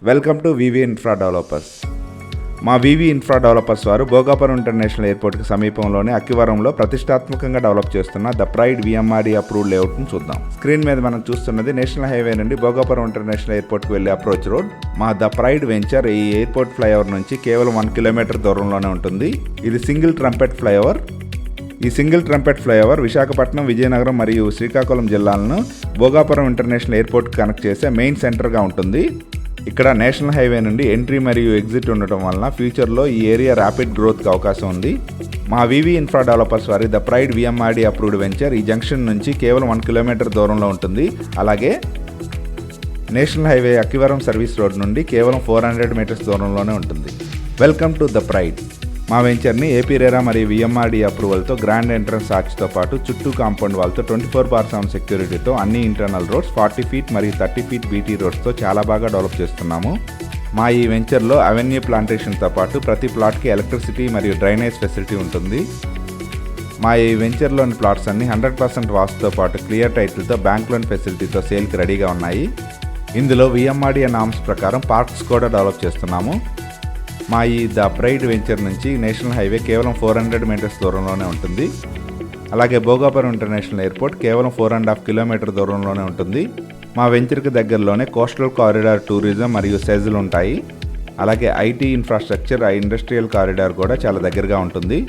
Welcome to VV infra developers. మా VV infra developers వారు Bhogapuram international ఎయిర్పోర్ట్కి సమీపంలోనే అక్కివరంలో ప్రతిష్టాత్మకంగా డెవలప్ చేస్తున్న ద ప్రైడ్ విఎంఆర్డి అప్రూవ్డ్ లేఅవుట్ను చూద్దాం. స్క్రీన్ మీద మనం చూస్తున్నది నేషనల్ హైవే నుండి భోగాపురం ఇంటర్నేషనల్ ఎయిర్పోర్ట్కి వెళ్ళే అప్రోచ్ రోడ్. మా ద ప్రైడ్ వెంచర్ ఈ ఎయిర్పోర్ట్ ఫ్లైఓవర్ నుంచి కేవలం 1 కిలోమీటర్ దూరంలోనే ఉంటుంది. ఇది సింగిల్ ట్రంపెట్ ఫ్లైఓవర్. ఈ single trumpet flyover Visakhapatnam, Vizianagaram మరియు శ్రీకాకుళం జిల్లాలను భోగాపురం ఇంటర్నేషనల్ ఎయిర్పోర్ట్కి కనెక్ట్ చేసే మెయిన్ సెంటర్గా ఉంటుంది. ఇక్కడ నేషనల్ హైవే నుండి ఎంట్రీ మరియు ఎగ్జిట్ ఉండటం వలన ఫ్యూచర్లో ఈ ఏరియా ర్యాపిడ్ గ్రోత్కి అవకాశం ఉంది. మా వివి ఇన్ఫ్రా డెవలపర్స్ వారి the pride VMRD approved venture ఈ జంక్షన్ నుంచి కేవలం 1 కిలోమీటర్ దూరంలో ఉంటుంది. అలాగే national highway Akkivaram service road నుండి కేవలం 400 మీటర్స్ దూరంలోనే ఉంటుంది. Welcome to the pride. మా వెంచర్ని ఏపీ రెరా మరియు విఎంఆర్డి అప్రూవల్తో గ్రాండ్ ఎంట్రన్స్ ఆర్చ్తో పాటు చుట్టూ కాంపౌండ్ వాల్తో 24/7 సెక్యూరిటీతో అన్ని ఇంటర్నల్ రోడ్స్ 40 ఫీట్ మరియు 30 ఫీట్ బీటీ రోడ్స్తో చాలా బాగా డెవలప్ చేస్తున్నాము. మా ఈ వెంచర్లో అవెన్యూ ప్లాంటేషన్తో పాటు ప్రతి ప్లాట్కి ఎలక్ట్రిసిటీ మరియు డ్రైనేజ్ ఫెసిలిటీ ఉంటుంది. మా ఈ వెంచర్లోని ప్లాట్స్ అన్ని 100% వాస్తుతో పాటు క్లియర్ టైటిల్తో బ్యాంక్ లోన్ ఫెసిలిటీతో సేల్కి రెడీగా ఉన్నాయి. ఇందులో విఎంఆర్డి నామ్స్ ప్రకారం పార్క్స్ కూడా డెవలప్ చేస్తున్నాము. మా ఈ ద ప్రైడ్ వెంచర్ నుంచి నేషనల్ హైవే కేవలం 400 మీటర్స్ దూరంలోనే ఉంటుంది. అలాగే భోగాపురం ఇంటర్నేషనల్ ఎయిర్పోర్ట్ కేవలం 4.5 కిలోమీటర్ దూరంలోనే ఉంటుంది. మా వెంచర్కి దగ్గరలోనే కోస్టల్ కారిడార్, టూరిజం మరియు సెజ్లు ఉంటాయి. అలాగే ఐటీ ఇన్ఫ్రాస్ట్రక్చర్, ఇండస్ట్రియల్ కారిడార్ కూడా చాలా దగ్గరగా ఉంటుంది.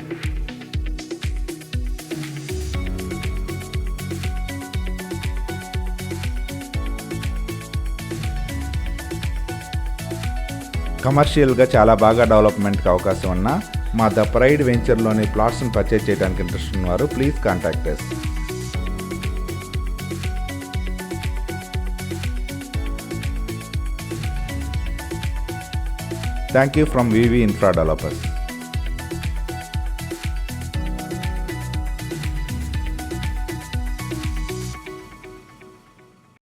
కమర్షియల్గా చాలా బాగా డెవలప్మెంట్కి అవకాశం ఉన్న మా ద ప్రైడ్ వెంచర్లోని ప్లాట్స్ను పర్చేజ్ చేయడానికి ఇంట్రెస్ట్ ఉన్నవారు please contact us. Thank you from VV infra developers.